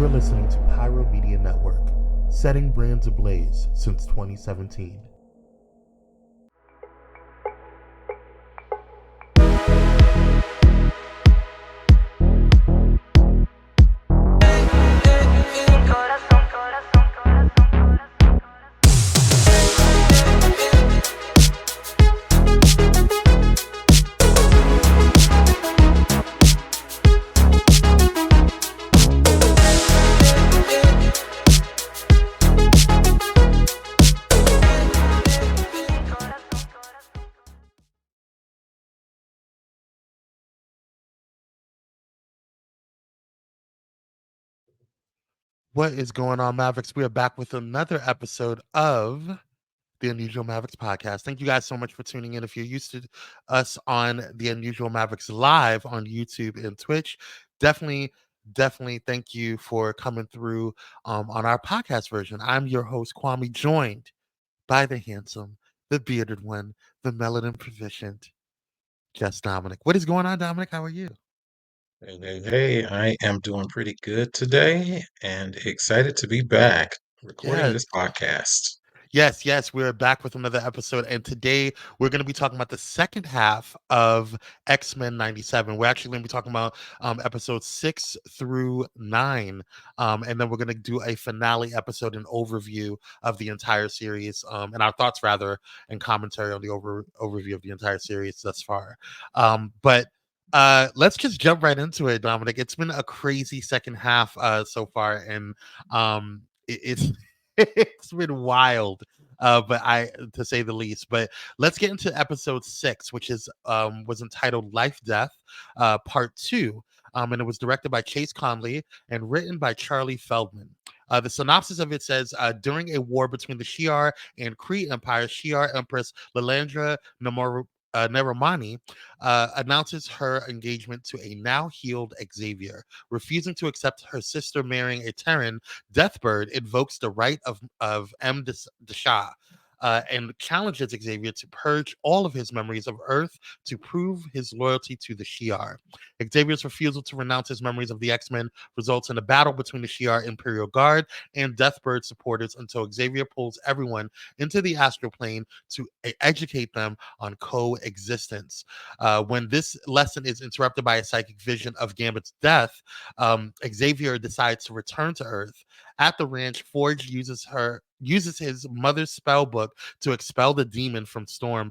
You're listening to Pyro Media Network, setting brands ablaze since 2017. What is going on, Mavericks? We are back with another episode of the Unusual Mavericks Podcast. Thank you guys so much for tuning in. If you're used to us on the Unusual Mavericks live on YouTube and Twitch, definitely thank you for coming through on our podcast version. I'm your host, Kwame, joined by the handsome, the bearded one, the melanin proficient, Just Dominic. What is going on, Dominic? How are you? Hey, I am doing pretty good today and excited to be back recording Yes. this podcast. Yes, we're back with another episode, and today we're going to be talking about the second half of X-Men 97. We're actually going to be talking about episodes 6 through 9, and then we're going to do a finale episode, an overview of the entire series, and our thoughts, rather, and commentary on the overview of the entire series thus far. But let's just jump right into it, Dominic. It's been a crazy second half so far, and it's it's been wild, but I to say the least. But let's get into episode 6, which is was entitled Life Death, Part 2. And it was directed by Chase Conley and written by Charlie Feldman. The synopsis of it says, during a war between the Shi'ar and Kree Empire, Shi'ar Empress Lilandra Neramani announces her engagement to a now healed Xavier. Refusing to accept her sister marrying a Terran, Deathbird invokes the right of M. Desha, and challenges Xavier to purge all of his memories of Earth to prove his loyalty to the Shi'ar. Xavier's refusal to renounce his memories of the X-Men results in a battle between the Shi'ar Imperial Guard and Deathbird supporters until Xavier pulls everyone into the astral plane to educate them on coexistence. When this lesson is interrupted by a psychic vision of Gambit's death, Xavier decides to return to Earth. At the ranch, Forge uses his mother's spell book to expel the demon from Storm,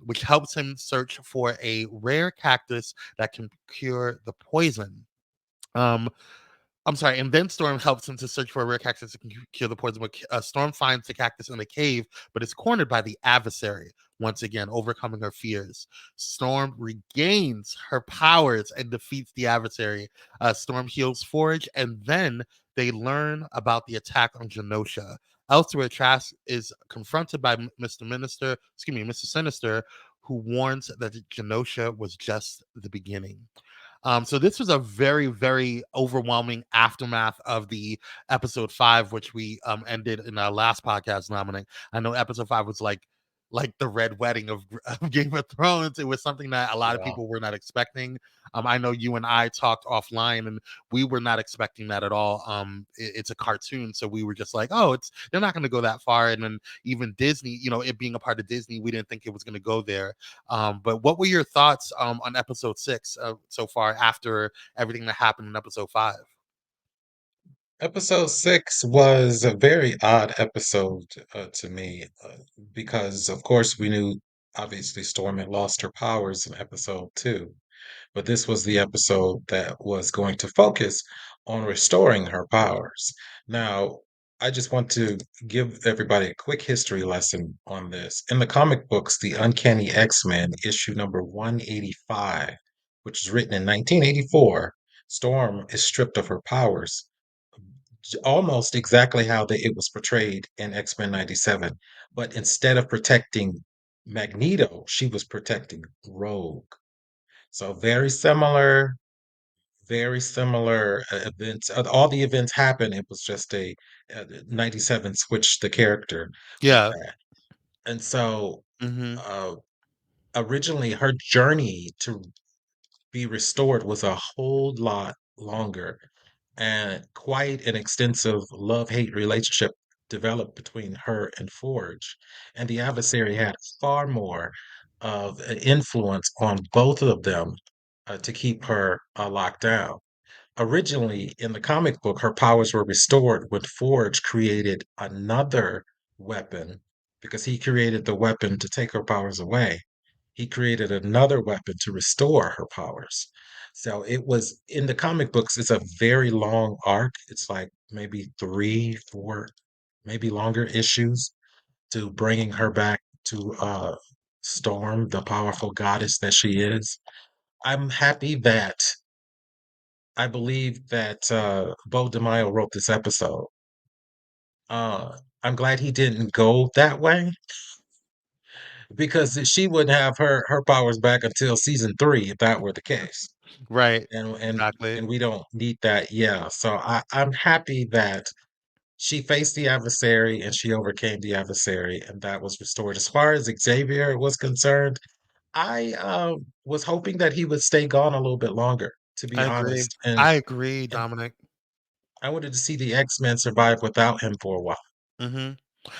which helps him search for a rare cactus that can cure the poison. Um, I'm sorry, and then Storm helps him to search for a rare cactus that can cure the poison. But Storm finds the cactus in a cave, but is cornered by the adversary. Once again, overcoming her fears, Storm regains her powers and defeats the adversary. Storm heals Forge, and then they learn about the attack on Genosha. Elsewhere, Trask is confronted by Mr. Sinister, who warns that Genosha was just the beginning. So this was a very, very overwhelming aftermath of the episode 5, which we ended in our last podcast, Dominic. I know episode 5 was like the red wedding of Game of Thrones. It was something that a lot of Yeah. people were not expecting. I know you and I talked offline, and we were not expecting that at all. It's a cartoon, so we were just like, oh, they're not going to go that far. And then even Disney, it being a part of Disney, we didn't think it was going to go there. But what were your thoughts on episode 6 so far after everything that happened in episode 5? Episode 6 was a very odd episode to me because, of course, we knew obviously Storm had lost her powers in episode 2. But this was the episode that was going to focus on restoring her powers. Now, I just want to give everybody a quick history lesson on this. In the comic books, The Uncanny X-Men, issue number 185, which was written in 1984, Storm is stripped of her powers, almost exactly how it was portrayed in X-Men 97. But instead of protecting Magneto, she was protecting Rogue. So very similar events. All the events happened. It was just a 97 switched the character with Yeah. that. And so Mm-hmm. uh, originally her journey to be restored was a whole lot longer. and quite an extensive love-hate relationship developed between her and Forge. And the adversary had far more of an influence on both of them to keep her locked down. Originally, in the comic book, her powers were restored when Forge created another weapon because he created the weapon to take her powers away. He created another weapon to restore her powers. So it was in the comic books, it's a very long arc. It's like maybe three, four, maybe longer issues to bringing her back to Storm, the powerful goddess that she is. I'm happy that I believe that Bo DeMaio wrote this episode. I'm glad he didn't go that way because she wouldn't have her powers back until season 3 if that were the case. Right. And and Exactly. and we don't need that. Yeah. So I'm happy that she faced the adversary and she overcame the adversary and that was restored. As far as Xavier was concerned, I was hoping that he would stay gone a little bit longer, to be I agree. honest. And I agree, and Dominic. I wanted to see the X-Men survive without him for a while. Mhm.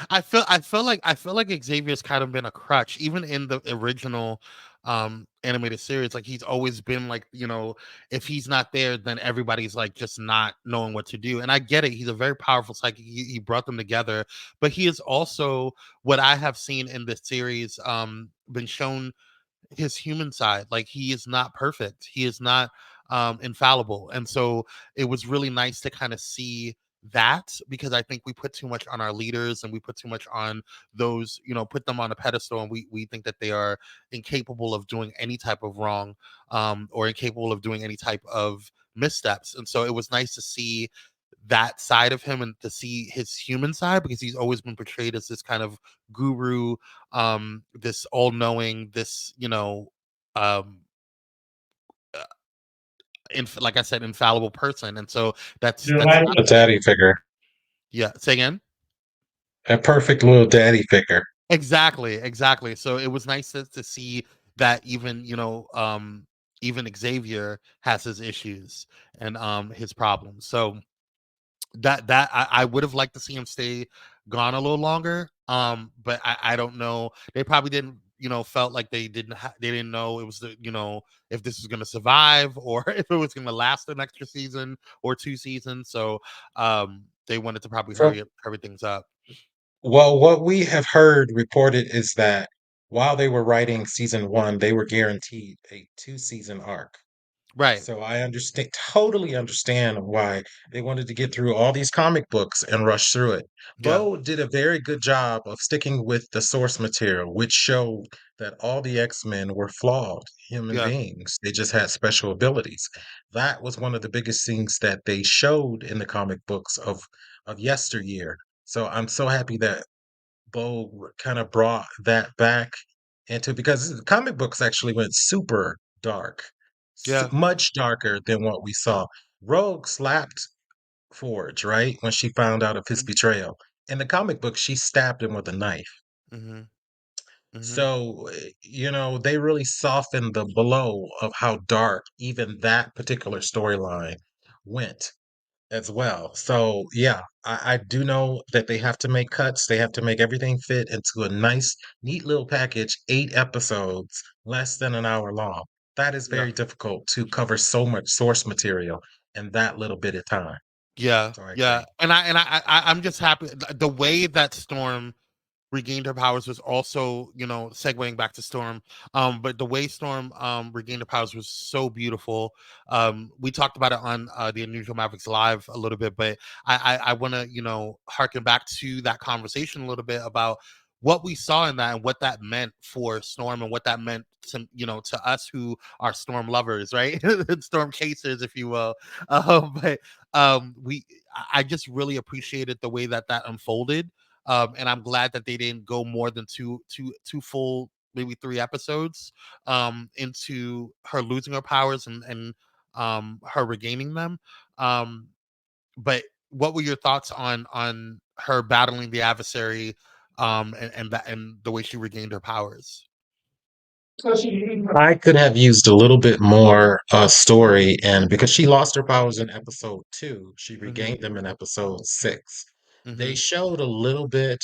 I feel like Xavier's kind of been a crutch, even in the original animated series. Like he's always been like, if he's not there, then everybody's like just not knowing what to do. And I get it. He's a very powerful psychic. He brought them together, but he is also what I have seen in this series, been shown his human side. Like he is not perfect. He is not infallible. And so it was really nice to kind of see that, because I think we put too much on our leaders and we put too much on those, put them on a pedestal, and we think that they are incapable of doing any type of wrong, or incapable of doing any type of missteps. And so it was nice to see that side of him and to see his human side, because he's always been portrayed as this kind of guru, this all-knowing, this, um uh, like I said, infallible person. And so that's not A daddy figure, yeah, say again. a perfect little daddy figure. Exactly. So it was nice to see that even, even Xavier has his issues and his problems. So I would have liked to see him stay gone a little longer. But I don't know. They probably didn't, felt like they didn't know it was if this was gonna survive, or if it was gonna last an extra season or 2 seasons. So they wanted to probably From hurry things up. well, what we have heard reported is that while they were writing season 1, they were guaranteed a 2-season arc. Right. So I totally understand why they wanted to get through all these comic books and rush through it. Yeah. Bo did a very good job of sticking with the source material, which showed that all the X-Men were flawed human Yeah. beings. They just had special abilities. That was one of the biggest things that they showed in the comic books of yesteryear. So I'm so happy that Bo kind of brought that back into because the comic books actually went super dark, Yeah. much darker than what we saw. Rogue slapped Forge, right? When she found out of his betrayal. In the comic book, she stabbed him with a knife. Mm-hmm. Mm-hmm. So, they really softened the blow of how dark even that particular storyline went as well. So yeah, I do know that they have to make cuts. They have to make everything fit into a nice, neat little package, 8 episodes, less than an hour long. That is Yeah. very difficult to cover so much source material in that little bit of time. Yeah. So I Yeah. agree. I'm just happy the way that Storm regained her powers was also, segueing back to Storm. But the way Storm regained her powers was so beautiful. We talked about it on the Unusual Mavericks Live a little bit, but I want to, harken back to that conversation a little bit about what we saw in that and what that meant for Storm and what that meant to, to us who are Storm lovers, right? Storm chasers, if you will. But we I just really appreciated the way that unfolded, and I'm glad that they didn't go more than two full, maybe 3 episodes, into her losing her powers and her regaining them. Um, but what were your thoughts on her battling the adversary, and the way she regained her powers? I could have used a little bit more story, and because she lost her powers in episode 2, she Mm-hmm. regained them in episode 6. They Mm-hmm. showed a little bit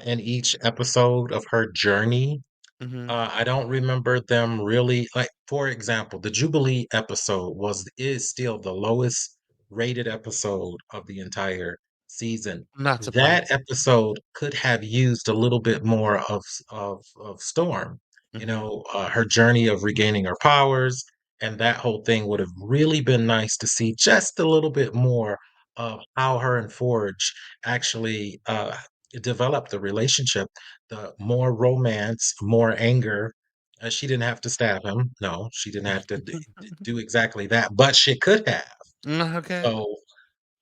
in each episode of her journey. Mm-hmm. I don't remember them really, like, for example, the Jubilee episode is still the lowest rated episode of the entire season. Not That surprised. episode could have used a little bit more of Storm, Mm-hmm. her journey of regaining her powers, and that whole thing would have really been nice to see just a little bit more of how her and Forge actually developed the relationship, the more romance, more anger. She didn't have to stab him. No, she didn't have to do exactly that, but she could have. Okay. So,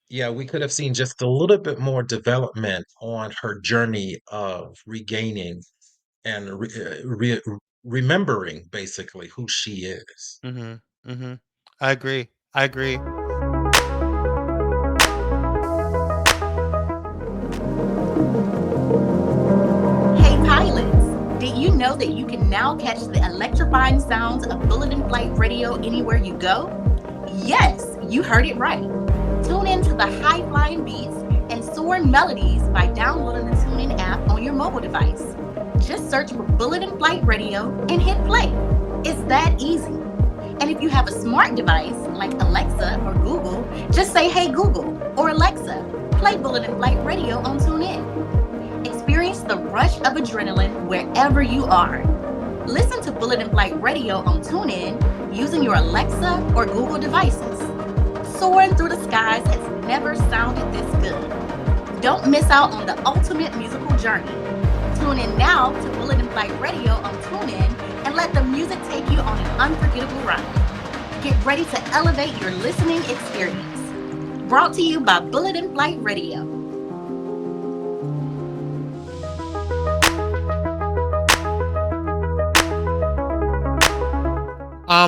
yeah, we could have seen just a little bit more development on her journey of regaining and remembering basically who she is. Mm-hmm. Mm-hmm. I agree. I agree. Hey pilots, did you know that you can now catch the electrifying sounds of Bullet and Flight Radio anywhere you go? Yes, you heard it right. Tune in to the high flying beats and soaring melodies by downloading the TuneIn app on your mobile device. Just search for Bullet and Flight Radio and hit play. It's that easy. And if you have a smart device like Alexa or Google, just say, "Hey Google," or "Alexa, play Bullet and Flight Radio on TuneIn." Experience the rush of adrenaline wherever you are. Listen to Bullet and Flight Radio on TuneIn using your Alexa or Google devices. Soaring through the skies has never sounded this good. Don't miss out on the ultimate musical journey. Tune in now to Bullet and Flight Radio on TuneIn and let the music take you on an unforgettable ride. Get ready to elevate your listening experience. Brought to you by Bullet and Flight Radio.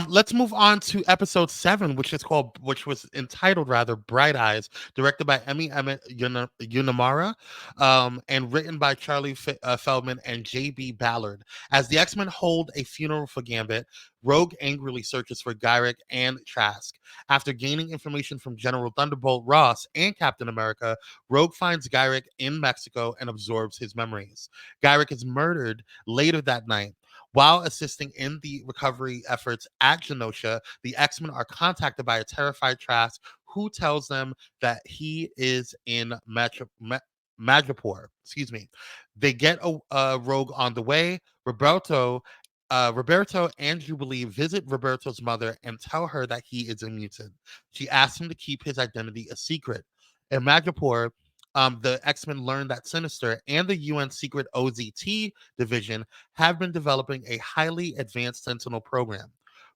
Let's move on to episode 7, which was entitled rather Bright Eyes, directed by Emmy Emmett Unamara, and written by Charlie Feldman and J.B. Ballard. As the X-Men hold a funeral for Gambit, Rogue angrily searches for Gyrick and Trask. After gaining information from General Thunderbolt Ross and Captain America, Rogue finds Gyrick in Mexico and absorbs his memories. Gyrick is murdered later that night. While assisting in the recovery efforts at Genosha, the X-Men are contacted by a terrified Trask who tells them that he is in Madripoor. Excuse me. They get a Rogue on the way. Roberto and Jubilee visit Roberto's mother and tell her that he is a mutant. She asks him to keep his identity a secret. In Madripoor, the X-Men learn that Sinister and the UN secret OZT division have been developing a highly advanced Sentinel program.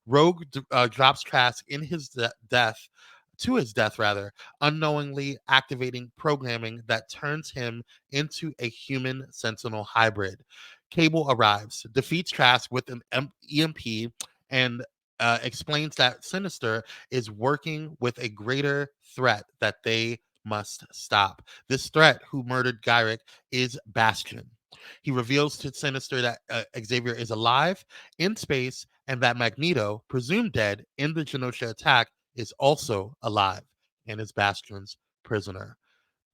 Rogue drops Trask in his death, to his death rather, unknowingly activating programming that turns him into a human Sentinel hybrid. Cable arrives, defeats Trask with an EMP, and explains that Sinister is working with a greater threat that they must stop. This threat, who murdered Gyrick, is Bastion. He reveals to Sinister that Xavier is alive in space and that Magneto, presumed dead in the Genosha attack, is also alive and is Bastion's prisoner.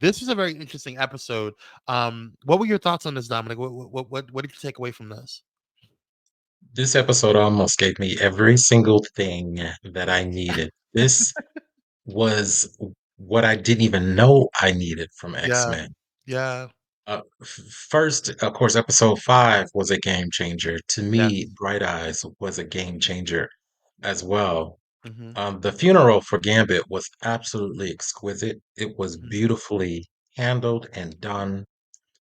This is a very interesting episode. What were your thoughts on this, Dominic? What did you take away from this? This episode almost gave me every single thing that I needed. This was what I didn't even know I needed from Yeah, X-Men. yeah, First, of course, episode 5 was a game changer. To me, yes. Bright Eyes was a game changer as well. Hmm. The funeral for Gambit was absolutely exquisite. It was Hmm. beautifully handled and done.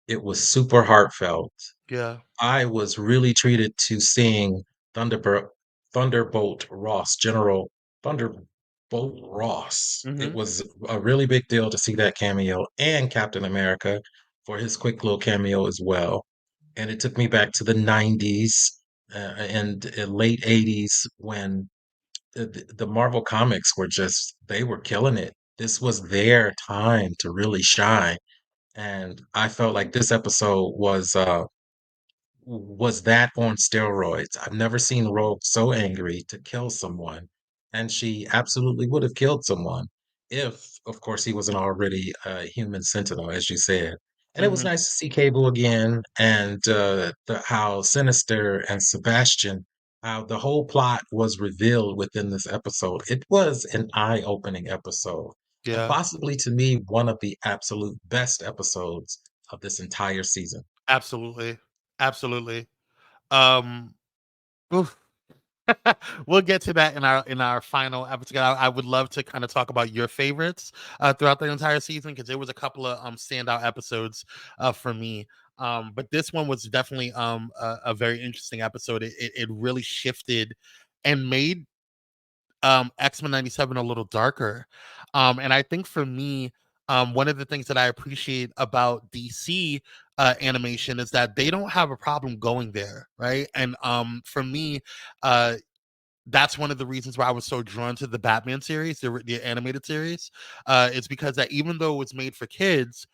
It was super heartfelt. Yeah. I was really treated to seeing Thunderbolt Thunderbolt Ross, General Thunderbolt Ross. It Hmm. was a really big deal to see that cameo, and Captain America for his quick little cameo as well. And it took me back to the 90s and late 80s when the Marvel comics were just, they were killing it. This was their time to really shine. And I felt like this episode was was that on steroids. I've never seen Rogue so angry to kill someone, and she absolutely would have killed someone if, of course, he wasn't already a human sentinel, as you said. And it was Hmm. nice to see Cable again, and how Sinister and Sebastian, how the whole plot was revealed within this episode. It was an eye-opening episode, and Yeah, possibly to me one of the absolute best episodes of this entire season. absolutely, absolutely. Um, oof. We'll get to that in our final episode. I would love to kind of talk about your favorites throughout the entire season because there was a couple of standout episodes for me. But this one was definitely a very interesting episode. It really shifted and made X-Men 97 a little darker. And I think for me, one of the things that I appreciate about DC animation is that they don't have a problem going there, right? And for me, uh that's one of the reasons why I was so drawn to the Batman series, the animated series. It's because that even though it was made for kids,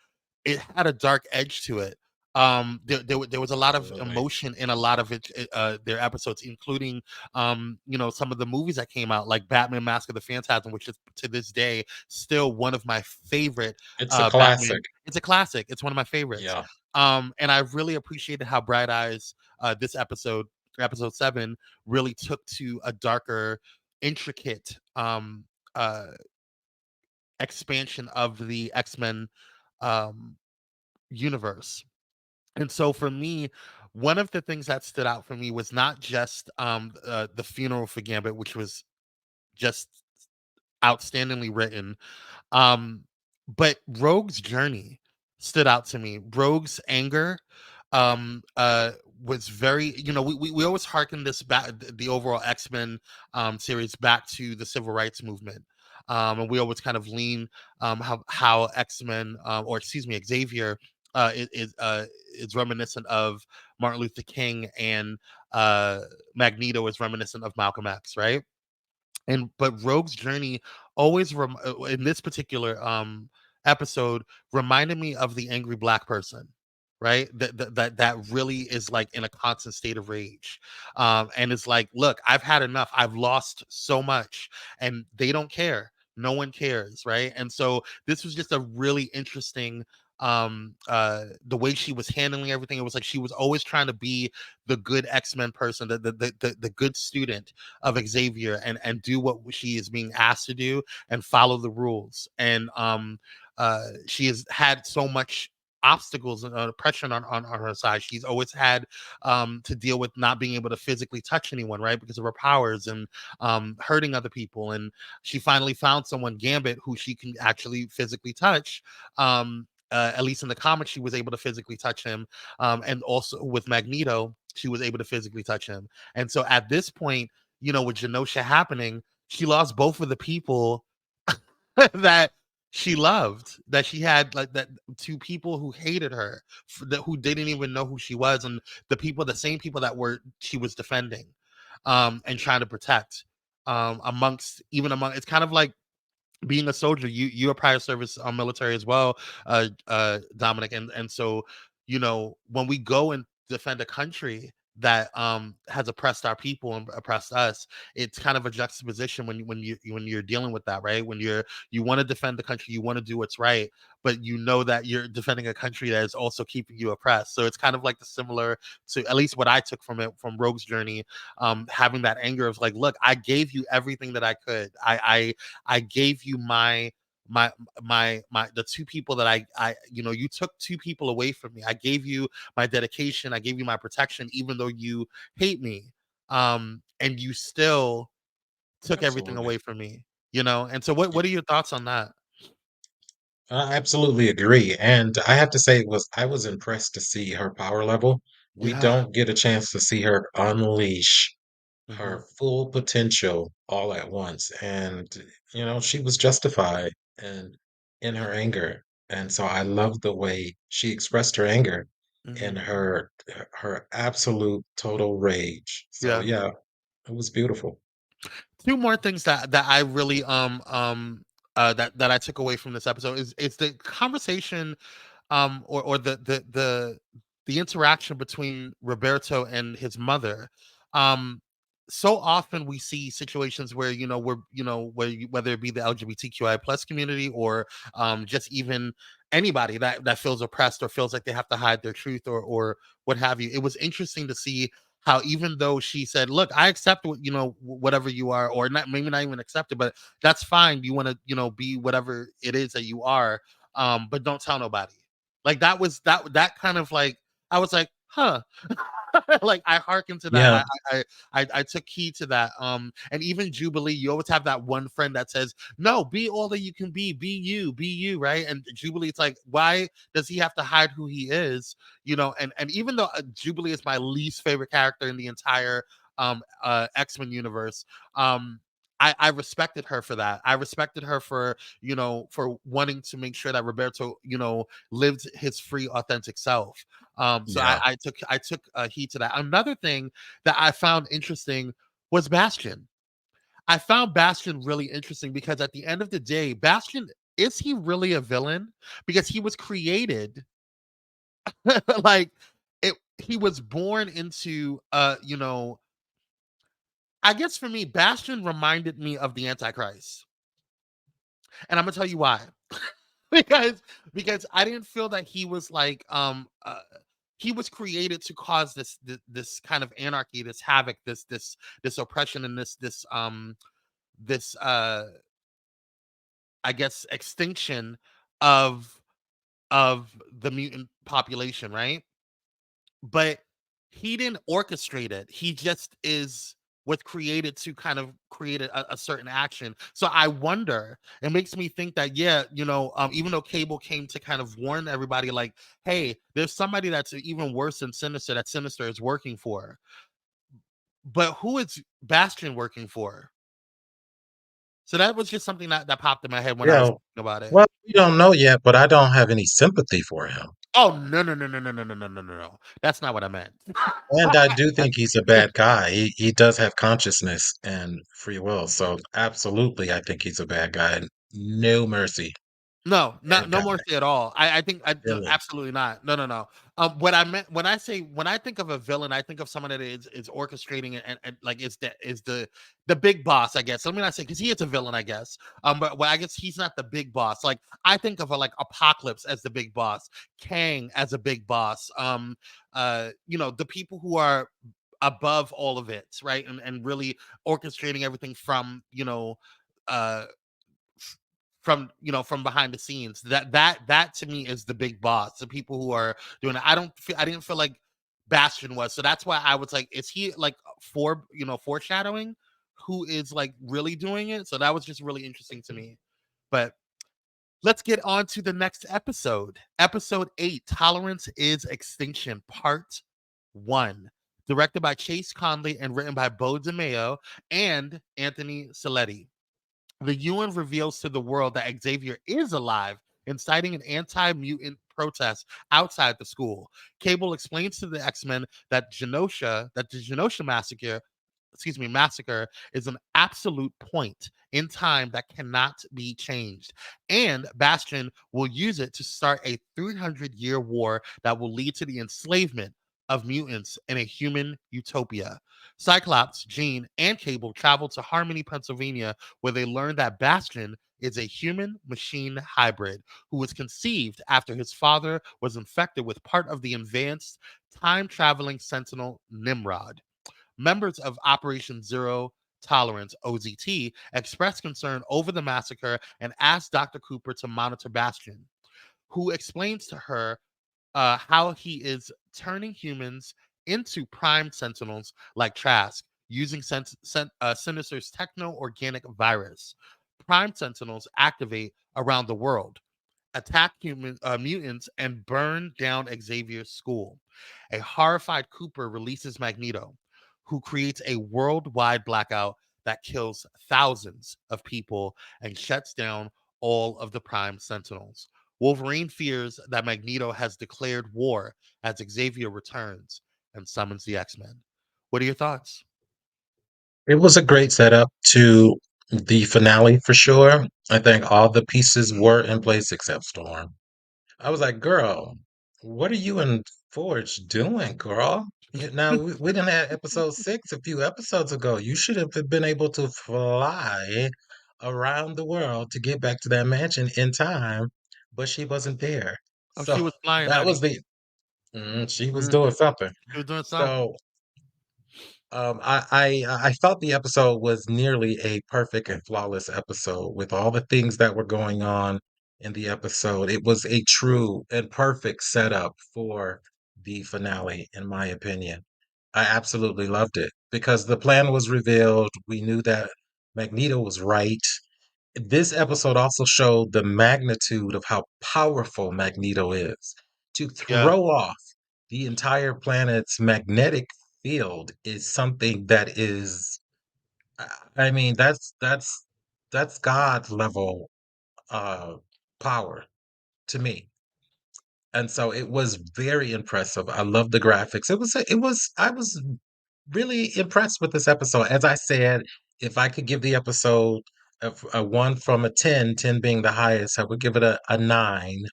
it had a dark edge to it. There was a lot of Absolutely. emotion in a lot of their episodes, including some of the movies that came out, like Batman: Mask of the Phantasm, which is to this day still one of my favorite It's a Batman. classic. It's a classic. It's one of my favorites. Yeah. And I really appreciated how Bright Eyes, this episode 7, really took to a darker, intricate uh, expansion of the X-Men um, universe. And so for me, one of the things that stood out for me was not just the funeral for Gambit, which was just outstandingly written, um, but Rogue's journey stood out to me. Rogue's anger was very, we always harken this back, the overall X-Men series, back to the civil rights movement. And we always kind of lean how X-Men, or excuse me, Xavier is reminiscent of Martin Luther King, and Magneto is reminiscent of Malcolm X, right? And but Rogue's journey always in this particular episode reminded me of the angry black person, right? That really is like in a constant state of rage, and it's like, look, I've had enough. I've lost so much, and they don't care. No one cares, right? And so this was just a really interesting, the way she was handling everything. It was like she was always trying to be the good X-Men person, the good student of Xavier, and do what she is being asked to do and follow the rules. And she has had so much obstacles and pressure on her side. She's always had to deal with not being able to physically touch anyone, right? Because of her powers and hurting other people. And she finally found someone, Gambit, who she can actually physically touch. At least in the comics, she was able to physically touch him. And also with Magneto, she was able to physically touch him. And so at this point, with Genosha happening, she lost both of the people that she loved, that she had, like, that two people who hated her, who didn't even know who she was, and the same people that were she was defending, and trying to protect, among it's kind of like being a soldier. You're a prior service military as well, Dominic, and so when we go and defend a country that has oppressed our people and oppressed us, it's kind of a juxtaposition when you're dealing with that, right? When you want to defend the country, you want to do what's right, but you know that you're defending a country that is also keeping you oppressed. So it's kind of like the similar to, at least what I took from it, from Rogue's journey, having that anger of like, look, I gave you everything that I could. I gave you my the two people that you took two people away from me. I gave you my dedication, I gave you my protection, even though you hate me, and you still took everything Absolutely. away from me. And so what Yeah, are your thoughts on that? I absolutely agree. And I have to say, I was impressed to see her power level. We Yeah. don't get a chance to see her unleash Hmm. her full potential all at once. And, she was justified in her anger. And so I love the way she expressed her anger in Hmm. her absolute total rage. So Yeah. yeah, it was beautiful. Two more things that I really that I took away from this episode is the conversation, or the interaction between Roberto and his mother. Um, so often we see situations where whether it be the LGBTQI plus community or just even anybody that feels oppressed or feels like they have to hide their truth or what have you. It was interesting to see how even though she said, "Look, I accept what whatever you are," or not, maybe not even accept it, but that's fine. You want to be whatever it is that you are, but don't tell nobody. Like that kind of like I was like, huh. Like I hearkened to that. Yeah, I took heed to that. And even Jubilee, you always have that one friend that says, "No, be all that you can be you," right? And Jubilee, it's like, why does he have to hide who he is? And even though Jubilee is my least favorite character in the entire X-Men universe, I respected her for that. I respected her for for wanting to make sure that Roberto lived his free, authentic self. So yeah. I took heed to that. Another thing that I found interesting was Bastion. I found Bastion really interesting because at the end of the day, Bastion, is he really a villain? Because he was created like he was born into I guess for me, Bastion reminded me of the Antichrist. And I'm gonna tell you why. because because I didn't feel that he was like he was created to cause this kind of anarchy, this havoc, this oppression, and this I guess extinction of the mutant population, right? But he didn't orchestrate it. He just is was created to kind of create a certain action. So I wonder, it makes me think that, yeah, even though Cable came to kind of warn everybody, like, hey, there's somebody that's even worse than Sinister that Sinister is working for. But who is Bastion working for? So that was just something that popped in my head when I was Yeah. thinking about it. Well, we don't know yet, but I don't have any sympathy for him. Oh, no, no, no, no, no, no, no, no, no, no, no. That's not what I meant. And I do think he's a bad guy. He does have consciousness and free will. So absolutely, I think he's a bad guy. No mercy. No, Bad no guy. mercy at all. I think no, Really. absolutely not. No, no, no. What I meant when I think of a villain, I think of someone that is orchestrating it and like is the big boss, I guess. Let me not say because he is a villain, I guess. But I guess he's not the big boss. Like I think of a like Apocalypse as the big boss, Kang as a big boss. The people who are above all of it, right? And really orchestrating everything from uh from behind the scenes. That to me is the big boss, the people who are doing it. I didn't feel like Bastion was, so that's why I was like, is he like foreshadowing who is like really doing it? So that was just really interesting to me. But let's get on to the next episode 8, Tolerance is Extinction, part 1, directed by Chase Conley and written by Bo DeMeo and Anthony Saletti. The UN reveals to the world that Xavier is alive, inciting an anti-mutant protest outside the school. Cable explains to the X-Men that the Genosha massacre is an absolute point in time that cannot be changed. And Bastion will use it to start a 300-year war that will lead to the enslavement of mutants in a human utopia. Cyclops, Jean, and Cable travel to Harmony, Pennsylvania, where they learn that Bastion is a human machine hybrid who was conceived after his father was infected with part of the advanced time traveling sentinel Nimrod. Members of Operation Zero Tolerance, OZT, expressed concern over the massacre and asked Dr. Cooper to monitor Bastion, who explains to her how he is turning humans into prime sentinels like Trask using Sinister's techno-organic virus. Prime sentinels activate around the world, attack mutants, and burn down Xavier's school. A horrified Cooper releases Magneto, who creates a worldwide blackout that kills thousands of people and shuts down all of the Prime Sentinels. Wolverine fears that Magneto has declared war as Xavier returns and summons the X-Men. What are your thoughts? It was a great setup to the finale for sure. I think all the pieces were in place except Storm. I was like, girl, what are you and Forge doing, girl? Now we didn't have episode 6 a few episodes ago. You should have been able to fly around the world to get back to that mansion in time, but she wasn't there. Oh, she So was flying, that was honey. she was Mhm. doing something. She was doing something. So I felt the episode was nearly a perfect and flawless episode with all the things that were going on in the episode. It was a true and perfect setup for the finale, in my opinion. I absolutely loved it because the plan was revealed. We knew that Magneto was right. This episode also showed the magnitude of how powerful Magneto is. To Yeah. throw off the entire planet's magnetic field is something that is, I mean, that's God level uh power to me. And so it was very impressive. I love the graphics. I was really impressed with this episode. As I said, if I could give the episode a 1 from a 10, 10 being the highest, I would give it a 9.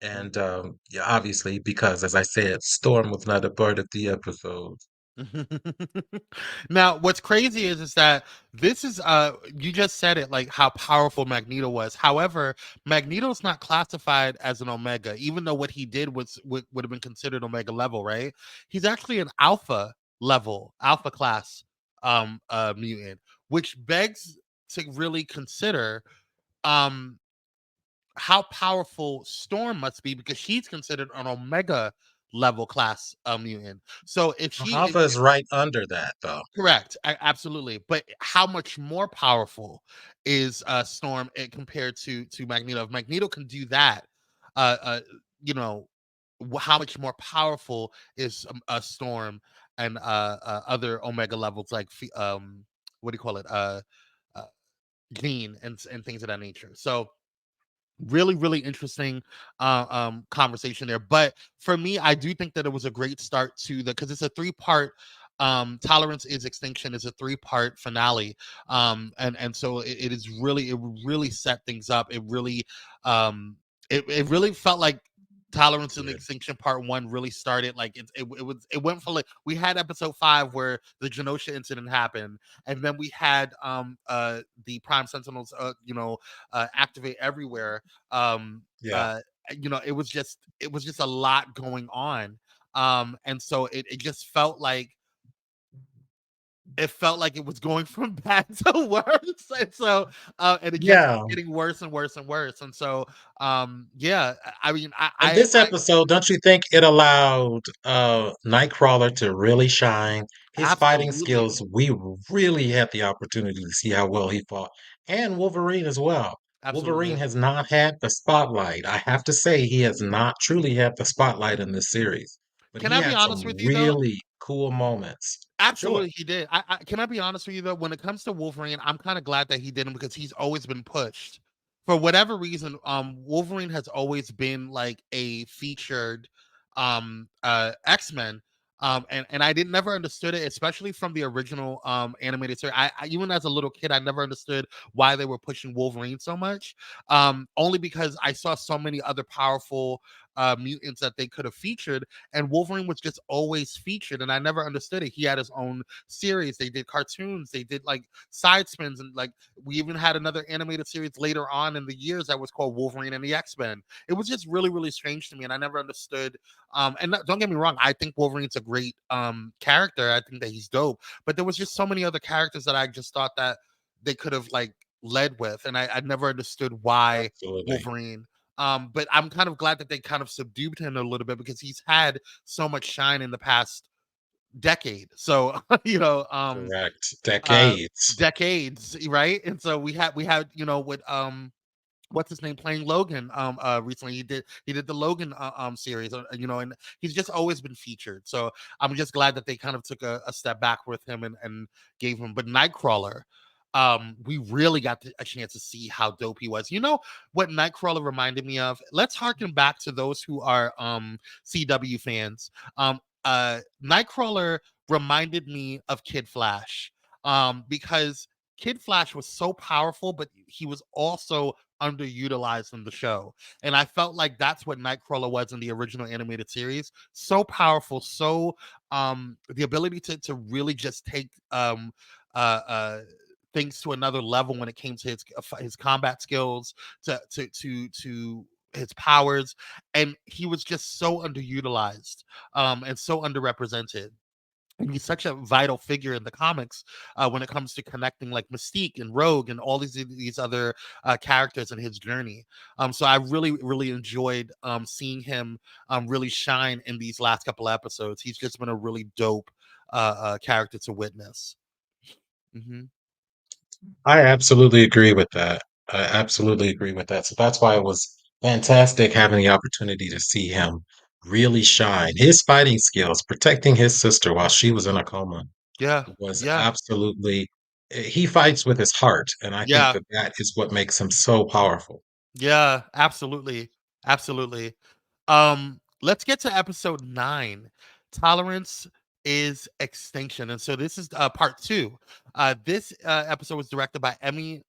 And yeah, obviously, because as I said, Storm was not a part of the episode. Now, what's crazy is that this is you just said it, like how powerful Magneto was. However, Magneto's not classified as an Omega, even though what he did would have been considered Omega level, right? He's actually an Alpha level, Alpha class mutant, which begs to really consider um how powerful Storm must be, because she's considered an Omega level class mutant. So if she Alpha is right under that, though. Correct. Absolutely. But how much more powerful is Storm compared to Magneto? If Magneto can do that, uh, uh, you know, how much more powerful is a Storm and other Omega levels like what do you call it? Uh Gene and things of that nature. So really interesting conversation there. But for me, I do think that it was a great start to the, because it's a three-part Tolerance is Extinction is a three-part finale, and so it really set things up. It really felt like Tolerance and Yeah. Extinction Part 1 really started, like it went from, like, we had episode 5 where the Genosha incident happened, and then we had the Prime Sentinels activate everywhere. um Yeah. uh it was just a lot going on, and so it just felt like it was going from bad to worse, and so and it just Yeah. getting worse and worse and worse, and so yeah, I mean, And I this episode, don't you think it allowed Nightcrawler to really shine? His fighting absolutely, skills, we really had the opportunity to see how well he fought. And Wolverine as well. Wolverine absolutely. has not had the spotlight. I have to say, he has not truly had the spotlight in this series. But Can he I be had honest some with you though? really cool moments. Sure. Absolutely, he did. Can I be honest with you though? When it comes to Wolverine, I'm kind of glad that he didn't, because he's always been pushed. For whatever reason, Wolverine has always been like a featured X-Men. And I didn't never understood it, especially from the original animated series. I even as a little kid, I never understood why they were pushing Wolverine so much. Only because I saw so many other powerful mutants that they could have featured, and Wolverine was just always featured, and I never understood it. He had his own series. They did cartoons. They did like side spins, and like we even had another animated series later on in the years that was called Wolverine and the X-Men. It was just really strange to me, and I never understood. Don't get me wrong, I think Wolverine's a great character. I think that he's dope, but there was just so many other characters that I just thought that they could have like led with, and I never understood why Absolutely. Wolverine. But I'm kind of glad that they kind of subdued him a little bit, because he's had so much shine in the past decade. So Correct. uh Decades. decades, right? And so we had with what's his name playing Logan recently. He did the Logan series, and he's just always been featured. So I'm just glad that they kind of took a step back with him, and gave him. But Nightcrawler, we really got a chance to see how dope he was. You know what Nightcrawler reminded me of? Let's harken back to those who are CW fans. Nightcrawler reminded me of Kid Flash, because Kid Flash was so powerful, but he was also underutilized in the show. And I felt like that's what Nightcrawler was in the original animated series. So powerful, so the ability to really just take uh uh things to another level when it came to his combat skills, to his powers, and he was just so underutilized and so underrepresented. And he's such a vital figure in the comics when it comes to connecting like Mystique and Rogue and all these other characters in his journey. So I really enjoyed seeing him really shine in these last couple of episodes. He's just been a really dope character to witness. Hmm. I absolutely agree with that. I absolutely agree with that. So that's why it was fantastic having the opportunity to see him really shine. His fighting skills, protecting his sister while she was in a coma, Yeah, was yeah, absolutely he fights with his heart, and I think yeah. that that is what makes him so powerful. Yeah, absolutely. Absolutely. Let's get to episode 9. Tolerance is extinction. And so this is part 2. This episode was directed by Emmett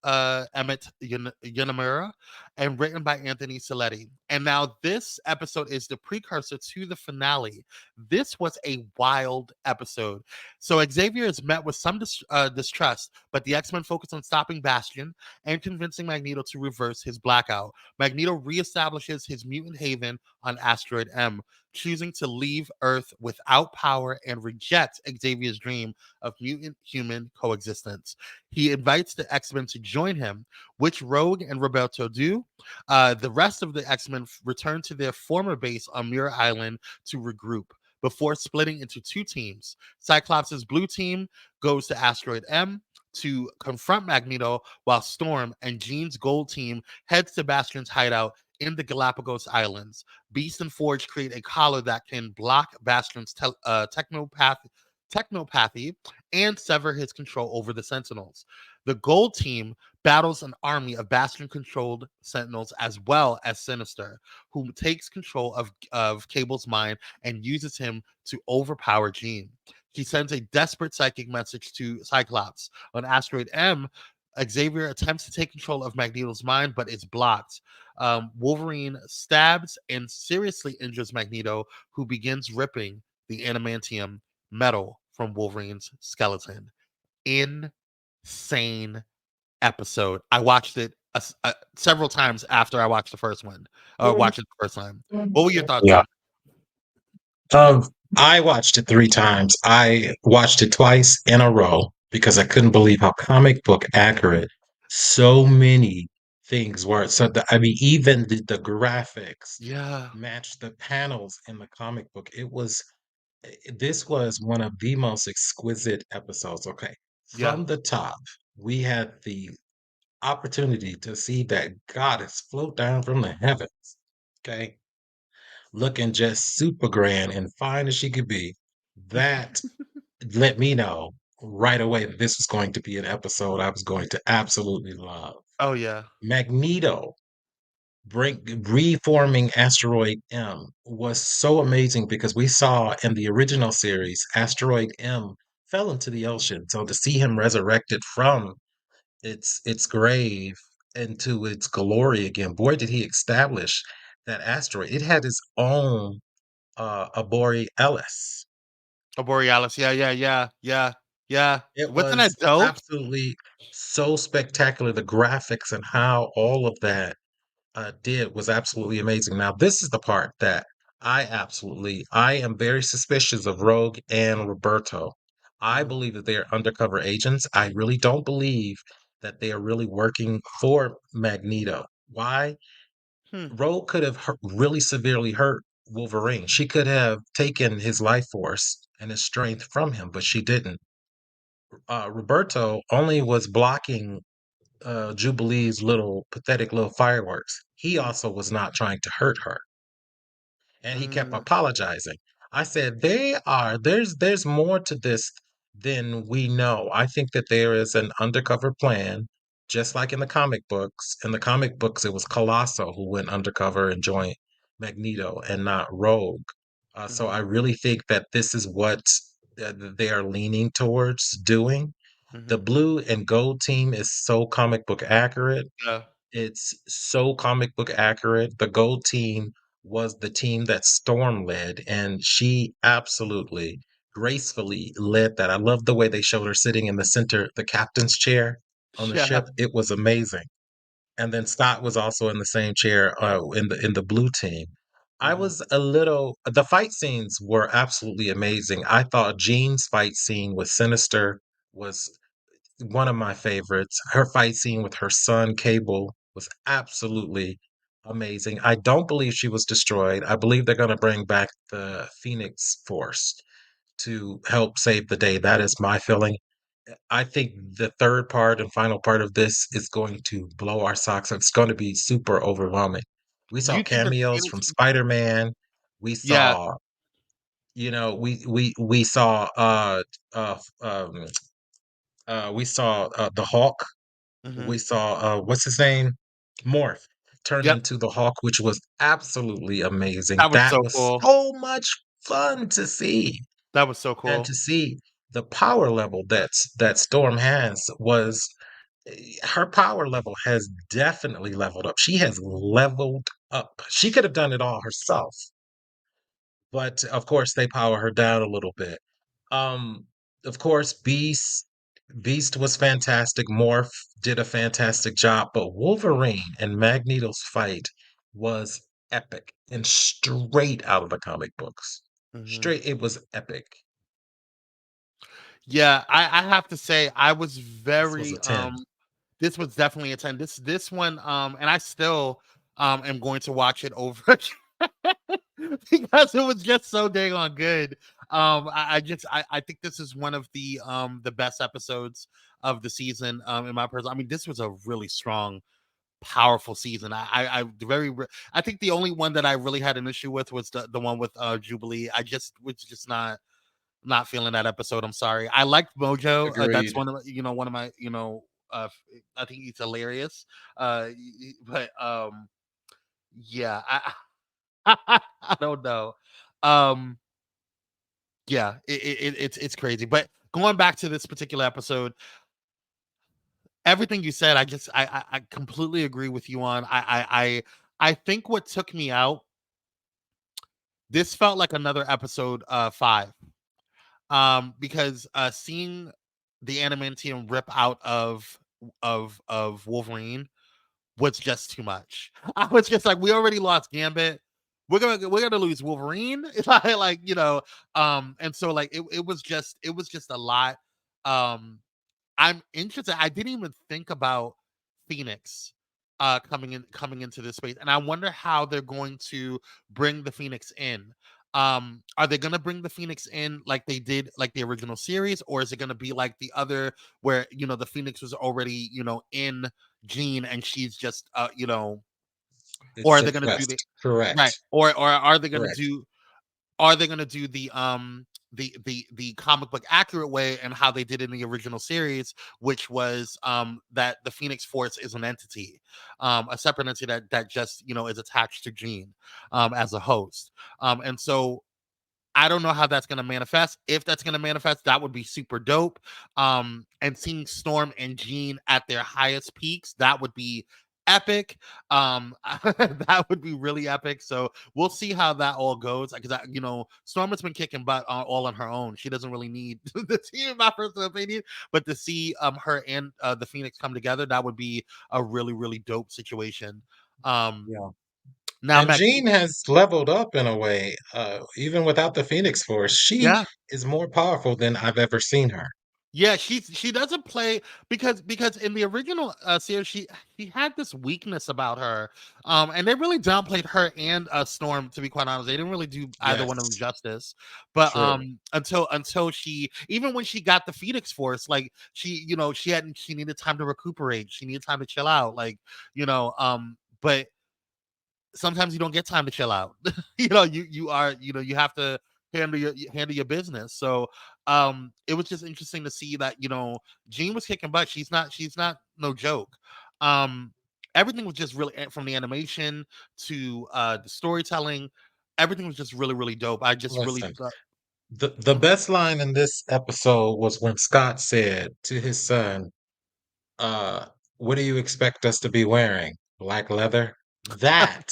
Unamura and written by Anthony Saletti. And now this episode is the precursor to the finale. This was a wild episode. So Xavier is met with some distrust, but the X-Men focus on stopping Bastion and convincing Magneto to reverse his blackout. Magneto reestablishes his mutant haven on Asteroid M, choosing to leave Earth without power and reject Xavier's dream of mutant human coexistence. He invites the X-Men to join him, which Rogue and Roberto do. The rest of the X-Men return to their former base on Mirror Island to regroup before splitting into 2 teams. Cyclops' blue team goes to Asteroid M to confront Magneto, while Storm and Jean's gold team heads to Bastion's hideout in the Galapagos Islands. Beast and Forge create a collar that can block Bastion's technopathy and sever his control over the Sentinels. The gold team battles an army of Bastion-controlled Sentinels as well as Sinister, who takes control of Cable's mind and uses him to overpower Jean. He sends a desperate psychic message to Cyclops. On Asteroid M, Xavier attempts to take control of Magneto's mind, but is blocked. Wolverine stabs and seriously injures Magneto, who begins ripping the adamantium metal from Wolverine's skeleton. Insane episode. I watched it several times after I watched the first one, or watched it the first time. What were your thoughts Yeah. on Um, I watched it 3 times. I watched it twice in a row because I couldn't believe how comic book accurate so many things were. So I mean, even the graphics it? Yeah, matched the panels in the comic book. This was one of the most exquisite episodes. Okay. yeah, From the top, we had the opportunity to see that goddess float down from the heavens. Okay, looking just super grand and fine as she could be. That let me know right away that this was going to be an episode I was going to absolutely love. oh yeah, Magneto reforming Asteroid M was so amazing because we saw in the original series Asteroid M fell into the ocean. So to see him resurrected from its grave into its glory again, boy, did he establish that asteroid. It had its own a Borealis. oh Borealis, yeah, yeah, yeah, yeah, yeah. It Wasn't that was dope? absolutely so spectacular. The graphics and how all of that did was absolutely amazing. Now, this is the part that I am very suspicious of Rogue and Roberto. I Mhm. believe that they are undercover agents. I really don't believe that they are really working for Magneto. Why? Hmm. Rogue could have really severely hurt Wolverine. She could have taken his life force and his strength from him, but she didn't. Roberto only was blocking Jubilee's little pathetic little fireworks. He also was not trying to hurt her, and he kept Mm, apologizing. I said, there's more to this than we know. I think that there is an undercover plan, just like in the comic books. In the comic books, it was Colosso who went undercover and joined Magneto and not Rogue. So I mhm, really think that this is what they are leaning towards doing. The mhm. blue and gold team is so comic book accurate. Yeah, It's so comic book accurate. The gold team was the team that Storm led, and she absolutely gracefully led that. I love the way they showed her sitting in the center, the captain's chair on the Yeah. ship. It was amazing. And then Scott was also in the same chair in the blue team. I Mhm. was a little the fight scenes were absolutely amazing. I thought Jean's fight scene with Sinister was one of my favorites. Her fight scene with her son Cable was absolutely amazing. I don't believe she was destroyed. I believe they're going to bring back the Phoenix Force to help save the day. That is my feeling. I think the third part and final part of this is going to blow our socks. It's going to be super overwhelming. We Do saw you think the cameos from Phoenix? Spider-Man. We Yeah. saw, we saw uh um we saw the Hawk. Mhm. We saw what's his name? Morph turn Yep. into the Hawk, which was absolutely amazing. That was That so was cool. so much fun to see. That was so And cool. to see the power level that Storm has was her power level has definitely leveled up. She has leveled up. She could have done it all herself, but of course they power her down a little bit. Um, of course, Beast was fantastic. Morph did a fantastic job, but Wolverine and Magneto's fight was epic and straight out of the comic books. Mhm. Straight, it was epic. Yeah, I have to say I was This was very a 10. this was definitely a 10. This one and I still am going to watch it over again because it was just so dang on good. I think this is one of the best episodes of the season in my personal. I mean, this was a really strong, powerful season. I think the only one that I really had an issue with was the one with Jubilee. I just was just not feeling that episode. I'm sorry. I liked Mojo. That's Agreed. one of my I think he's hilarious. But yeah, I don't know. Um, yeah, it's crazy. But going back to this particular episode, everything you said, I completely agree with you on. I think what took me out. This felt like another episode 5. Because seeing the adamantium rip out of Wolverine was just too much. I was just like, we already lost Gambit. We're gonna lose Wolverine. It's like and so like it was just a lot. Um, I'm interested. I didn't even think about Phoenix coming into this space, and I wonder how they're going to bring the Phoenix in. Are they going to bring the Phoenix in like they did like the original series, or is it going to be like the other where the Phoenix was already in Jean and she's just or It's are they going to do the suppressed. right, Correct. or are they going to Correct. do the comic book accurate way and how they did in the original series, which was that the Phoenix Force is an entity, a separate entity that just is attached to Jean as a host. And so I don't know how that's going to manifest. If that's going to manifest, that would be super dope. And seeing Storm and Jean at their highest peaks, that would be epic. That would be really epic. So we'll see how that all goes. Because Storm has been kicking butt all on her own. She doesn't really need the team, in my personal opinion. But to see her and the Phoenix come together, that would be a really really dope situation. Um, Yeah. now, And Mac, Jean has leveled up in a way, even without the Phoenix Force. She yeah. is more powerful than I've ever seen her. Yeah, she doesn't play because in the original series she had this weakness about her, and they really downplayed her and Storm. To be quite honest, they didn't really do either one of them Yes, justice. But true. until she even when she got the Phoenix Force, like she needed time to recuperate. She needed time to chill out. But sometimes you don't get time to chill out. You have to handle your business. So it was just interesting to see that Jean was kicking butt. She's not no joke. Um Everything was just really from the animation to the storytelling, everything was just really really dope. I just really Listen, thought. the best line in this episode was when Scott said to his son, "What do you expect us to be wearing?" black leather. That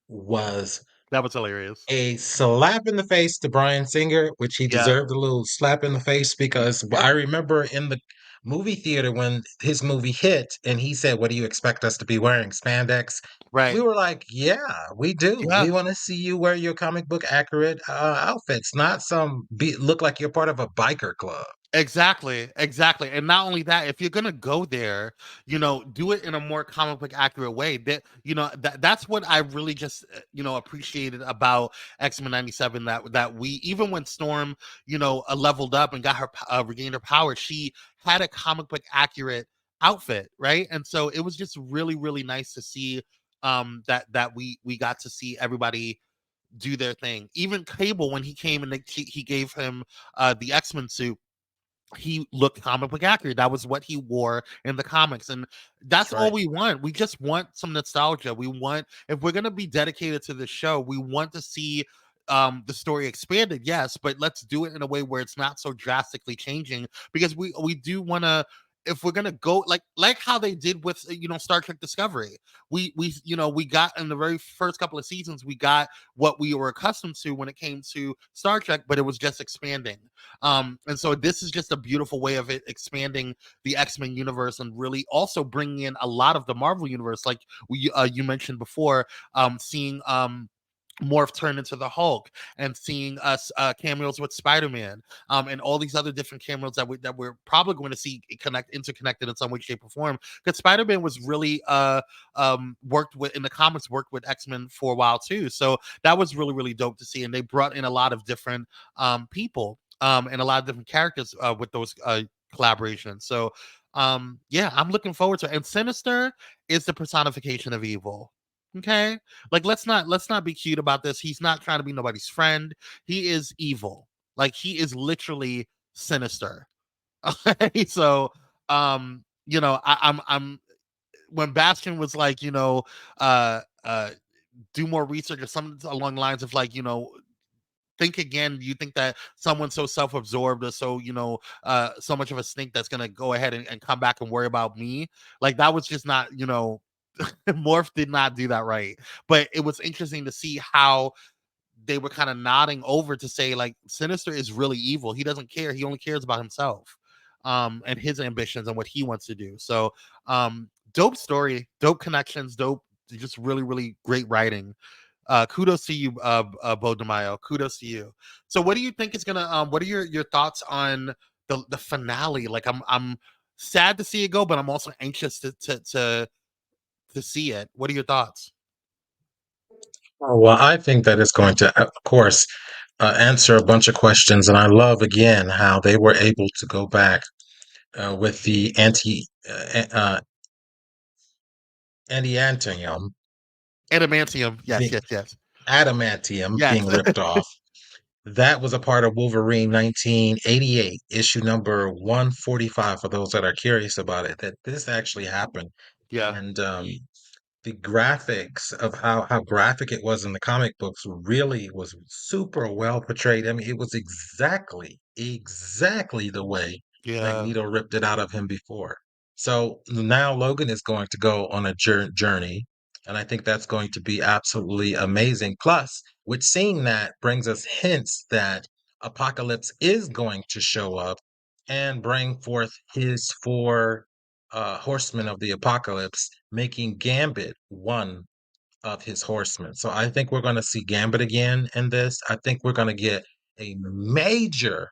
was That was hilarious. a slap in the face to Bryan Singer, which he Yeah. deserved a little slap in the face because Yep. I remember in the movie theater when his movie hit and he said, "What do you expect us to be wearing? Spandex?" We Right. were like, "Yeah, we do. Yeah. We want to see you wear your comic book accurate outfits, not look like you're part of a biker club." Exactly, exactly. And not only that, if you're gonna go there, do it in a more comic book accurate way. That's what I really just appreciated about X-Men 97. That we, even when Storm, leveled up and got her regained her power, she had a comic book accurate outfit, right? And so it was just really, really nice to see that we got to see everybody do their thing. Even Cable, when he came and he gave him the X-Men suit, he looked comic book accurate. That was what he wore in the comics. And That's that's all right. we want. We just want some nostalgia. We want, if we're gonna be dedicated to the show, we want to see the story expanded, yes, but let's do it in a way where it's not so drastically changing, because we do want to, if we're gonna go like how they did with Star Trek Discovery. We got, in the very first couple of seasons, we got what we were accustomed to when it came to Star Trek, but it was just expanding. And so this is just a beautiful way of it expanding the X-Men universe, and really also bringing in a lot of the Marvel universe, like you mentioned before, seeing Morph turn into the Hulk, and seeing us cameos with Spider-Man, and all these other different cameos that we're probably going to see interconnected in some way, shape, or form. Because Spider-Man was really worked with, in the comics, worked with X-Men for a while too. So that was really, really dope to see. And they brought in a lot of different people, and a lot of different characters with those collaborations. So yeah, I'm looking forward to it. And Sinister is the personification of evil. Okay, like let's not be cute about this. He's not trying to be nobody's friend. He is evil. Like, he is literally sinister. Okay, so I'm when Bastion was like, uh uh do more research, or something along the lines of, like, think again. You think that someone so self-absorbed, or so so much of a snake, that's gonna go ahead and come back and worry about me? Like, that was just not, Morph did not do that right. But it was interesting to see how they were kind of nodding over to say, like, Sinister is really evil. He doesn't care. He only cares about himself, and his ambitions and what he wants to do. So dope story, dope connections, dope, just really, really great writing. Kudos to you, Bo DeMaio. Kudos to you. So what do you think is gonna what are your thoughts on the finale? Like, I'm sad to see it go, but I'm also anxious to see it. What are your thoughts? Oh, well, I think that it's going to, of course, answer a bunch of questions. And I love again how they were able to go back with the antiantium, Adamantium. Yes, being, yes, yes. adamantium Yes. being ripped off. That was a part of Wolverine 1988, issue number 145, for those that are curious about it, that this actually happened. Yeah. And the graphics of how graphic it was in the comic books really was super well portrayed. I mean, it was exactly the way Yeah. Magneto ripped it out of him before. So now Logan is going to go on a journey, and I think that's going to be absolutely amazing. Plus, with seeing that brings us hints that Apocalypse is going to show up and bring forth his four horsemen of the apocalypse, making Gambit one of his horsemen. So I think we're going to see Gambit again in this. I think we're going to get a major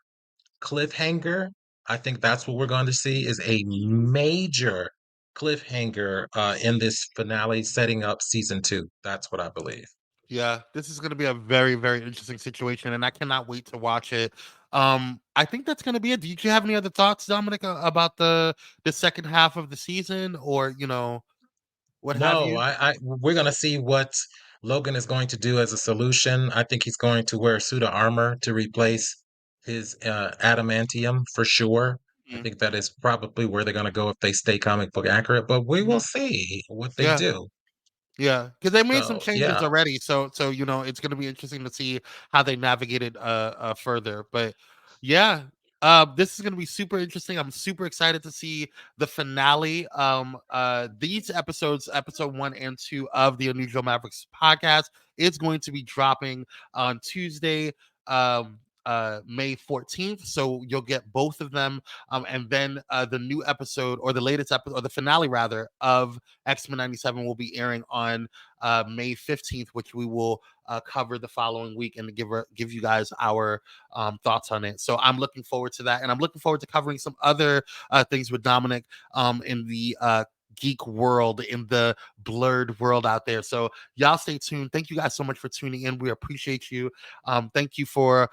cliffhanger. I think that's what we're going to see, is a major cliffhanger in this finale, setting up season two. That's what I believe. Yeah. This is gonna be a very, very interesting situation, and I cannot wait to watch it. I think that's gonna be it. Do you have any other thoughts, Dominic, about the second half of the season, or what have No, you? we're gonna see what Logan is going to do as a solution. I think he's going to wear a suit of armor to replace his adamantium for sure. I Mhm. think that is probably where they're gonna go if they stay comic book accurate, but we will Mhm. see what they Yeah. do. Yeah, because they made some So changes yeah. already, so it's gonna be interesting to see how they navigate it further. But yeah, This is going to be super interesting. I'm super excited to see the finale. These episodes, episode 1 and 2 of the Unusual Mavericks podcast, is going to be dropping on Tuesday, May 14th. So you'll get both of them. And then the new episode, or the latest episode, or the finale rather, of X-Men 97 will be airing on May 15th, which we will cover the following week and give you guys our thoughts on it. So I'm looking forward to that, and I'm looking forward to covering some other things with Dominic in the geek world, in the blurred world out there. So y'all stay tuned. Thank you guys so much for tuning in. We appreciate you. Thank you for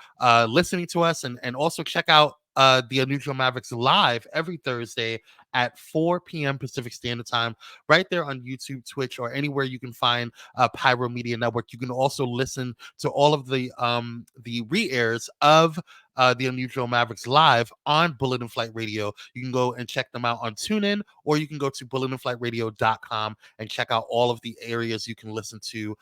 listening to us, and also check out the Unusual Mavericks live every Thursday at 4 p.m. Pacific Standard Time, right there on YouTube, Twitch, or anywhere you can find Pyro Media Network. You can also listen to all of the re-airs of the Unusual Mavericks live on Bullet and Flight Radio. You can go and check them out on TuneIn, or you can go to bulletandflightradio.com and check out all of the areas you can listen to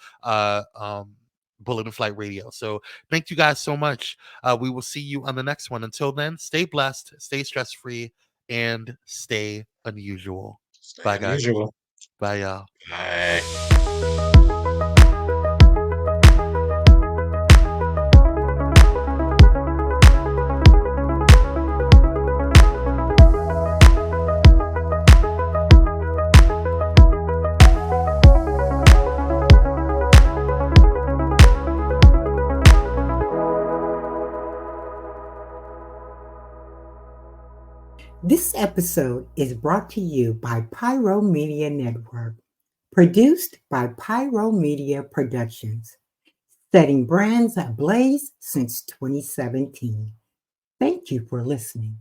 Bullet and Flight Radio. So thank you guys so much. We will see you on the next one. Until then, stay blessed, stay stress-free, and stay unusual. Stay Bye, guys. unusual. Bye, y'all. Bye. This episode is brought to you by Pyro Media Network, produced by Pyro Media Productions, setting brands ablaze since 2017. Thank you for listening.